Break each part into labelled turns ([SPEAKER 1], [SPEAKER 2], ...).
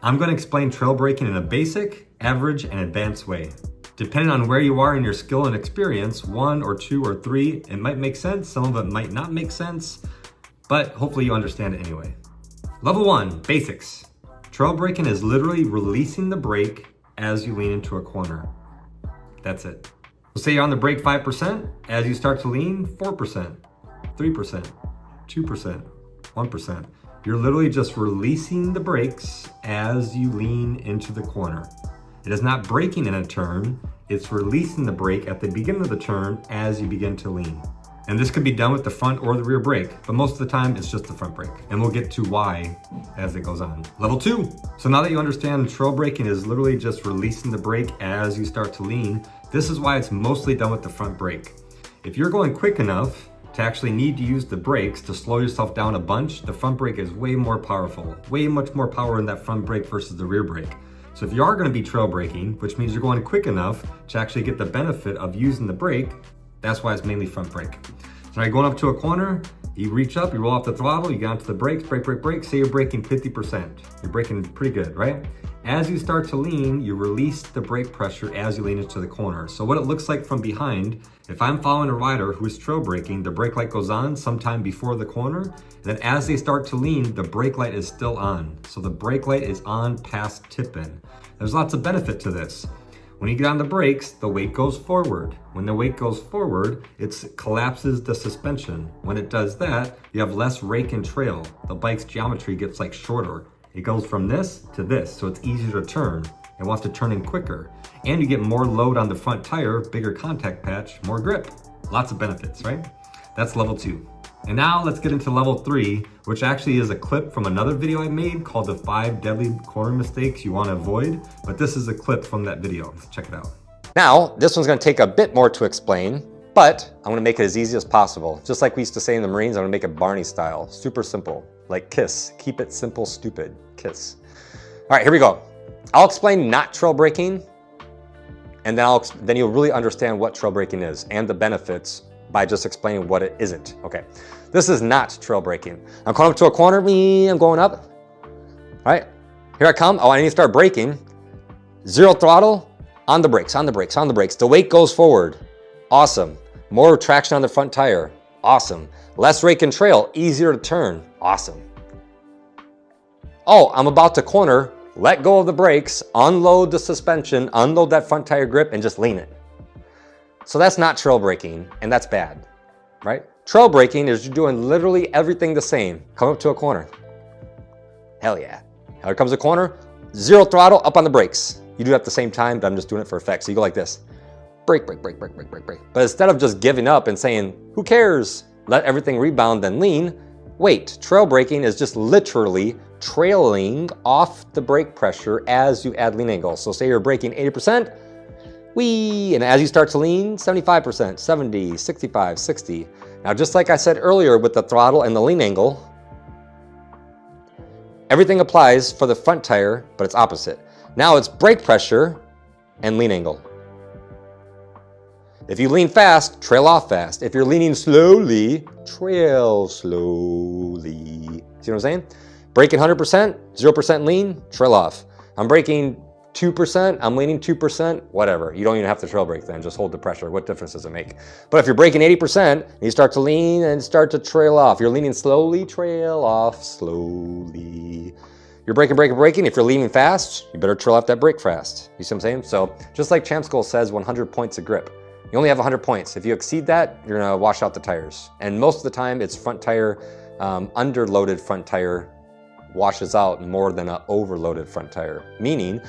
[SPEAKER 1] I'm going to explain trail braking in a basic, average, and advanced way. Depending on where you are in your skill and experience, 1 or 2 or 3, it might make sense, some of it might not make sense, but hopefully you understand it anyway. Level 1, basics. Trail braking is literally releasing the brake as you lean into a corner. That's it. So say you're on the brake 5%, as you start to lean, 4%, 3%, 2%, 1%. You're literally just releasing the brakes as you lean into the corner. It is not braking in a turn, it's releasing the brake at the beginning of the turn as you begin to lean. And this could be done with the front or the rear brake, but most of the time it's just the front brake. And we'll get to why as it goes on. Level 2. So now that you understand trail braking is literally just releasing the brake as you start to lean, this is why it's mostly done with the front brake. If you're going quick enough to actually need to use the brakes to slow yourself down a bunch, the front brake is way more powerful, way much more power in that front brake versus the rear brake. So if you are going to be trail braking, which means you're going quick enough to actually get the benefit of using the brake, that's why it's mainly front brake. So now you're going up to a corner, you reach up, you roll off the throttle, you get onto the brakes, brake, say you're braking 50%. You're braking pretty good, right? As you start to lean, you release the brake pressure as you lean into the corner. So what it looks like from behind, if I'm following a rider who is trail braking, the brake light goes on sometime before the corner, and then as they start to lean, the brake light is still on. So the brake light is on past tip-in. There's lots of benefit to this. When you get on the brakes, the weight goes forward. When the weight goes forward, it collapses the suspension. When it does that, you have less rake and trail. The bike's geometry gets like shorter. It goes from this to this, so it's easier to turn. It wants to turn in quicker. And you get more load on the front tire, bigger contact patch, more grip. Lots of benefits, right? That's level 2. And now let's get into level 3, which actually is a clip from another video I made called the 5 deadly corner mistakes you want to avoid. But this is a clip from that video. Let's check it out.
[SPEAKER 2] Now, this one's going to take a bit more to explain, but I'm going to make it as easy as possible. Just like we used to say in the Marines, I'm going to make it Barney style. Super simple. Like KISS. Keep it simple, stupid. KISS. All right, here we go. I'll explain not trail braking, and then you'll really understand what trail braking is and the benefits by just explaining what it isn't. Okay, this is not trail braking. I'm coming up to a corner, I'm going up. All right, here I come. Oh, I need to start braking. Zero throttle, on the brakes, on the brakes, on the brakes. The weight goes forward. Awesome. More traction on the front tire. Awesome. Less rake and trail, easier to turn. Awesome. Oh, I'm about to corner, let go of the brakes, unload the suspension, unload that front tire grip, and just lean it. So that's not trail braking, and that's bad, right? Trail braking is you're doing literally everything the same. Come up to a corner. Hell yeah. Here comes a corner, zero throttle, up on the brakes. You do it at the same time, but I'm just doing it for effect. So you go like this. Brake, brake, brake, brake, brake, brake, brake. But instead of just giving up and saying, who cares? Let everything rebound, then lean. Wait, trail braking is just literally trailing off the brake pressure as you add lean angle. So say you're braking 80%, and as you start to lean, 75%, 70, 65, 60. Now, just like I said earlier with the throttle and the lean angle, everything applies for the front tire, but it's opposite. Now it's brake pressure and lean angle. If you lean fast, trail off fast. If you're leaning slowly, trail slowly. See what I'm saying? Braking 100%, 0% lean, trail off. I'm braking 2%, I'm leaning 2%, whatever. You don't even have to trail brake then, just hold the pressure. What difference does it make? But if you're braking 80%, and you start to lean and start to trail off. You're leaning slowly, trail off slowly. You're braking, braking, braking. If you're leaning fast, you better trail off that brake fast. You see what I'm saying? So just like Champ Skull says, 100 points of grip. You only have 100 points. If you exceed that, you're gonna wash out the tires. And most of the time, it's front tire, underloaded front tire washes out more than an overloaded front tire. Meaning,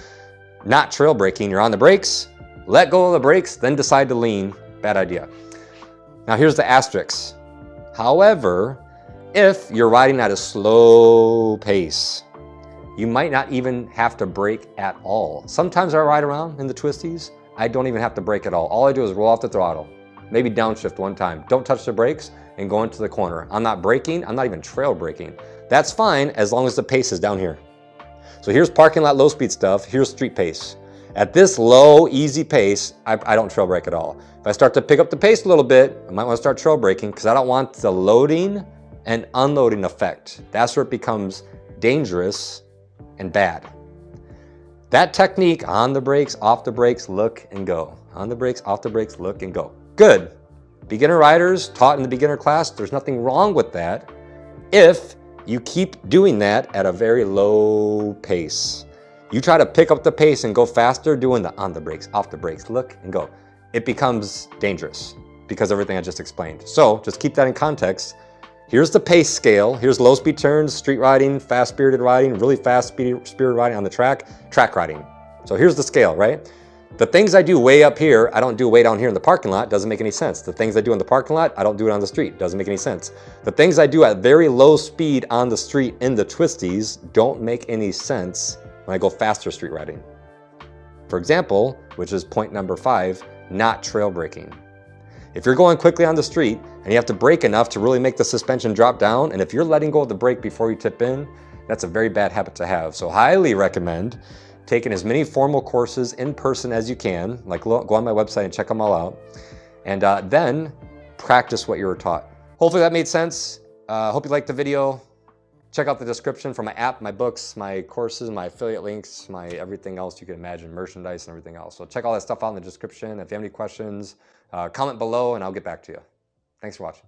[SPEAKER 2] not trail braking, you're on the brakes, let go of the brakes, then decide to lean. Bad idea. Now here's the asterisk. However, if you're riding at a slow pace, you might not even have to brake at all. Sometimes I ride around in the twisties, I don't even have to brake at all. All I do is roll off the throttle, maybe downshift one time. Don't touch the brakes and go into the corner. I'm not braking, I'm not even trail braking. That's fine as long as the pace is down here. So here's parking lot low speed stuff, here's street pace. At this low, easy pace, I don't trail brake at all. If I start to pick up the pace a little bit, I might want to start trail braking because I don't want the loading and unloading effect. That's where it becomes dangerous and bad. That technique, on the brakes, off the brakes, look and go. On the brakes, off the brakes, look and go. Good. Beginner riders taught in the beginner class, there's nothing wrong with that if you keep doing that at a very low pace. You try to pick up the pace and go faster doing the on the brakes, off the brakes, look and go. It becomes dangerous because of everything I just explained. So just keep that in context. Here's the pace scale. Here's low speed turns, street riding, fast spirited riding, really fast spirited riding on the track riding. So here's the scale, right? The things I do way up here, I don't do way down here in the parking lot, doesn't make any sense. The things I do in the parking lot, I don't do it on the street, doesn't make any sense. The things I do at very low speed on the street in the twisties don't make any sense when I go faster street riding. For example, which is point number 5, not trail braking. If you're going quickly on the street and you have to brake enough to really make the suspension drop down, and if you're letting go of the brake before you tip in, that's a very bad habit to have. So highly recommend taking as many formal courses in person as you can, like go on my website and check them all out, and then practice what you were taught. Hopefully that made sense. Hope you liked the video. Check out the description for my app, my books, my courses, my affiliate links, my everything else you can imagine, merchandise and everything else. So check all that stuff out in the description. If you have any questions, comment below and I'll get back to you. Thanks for watching.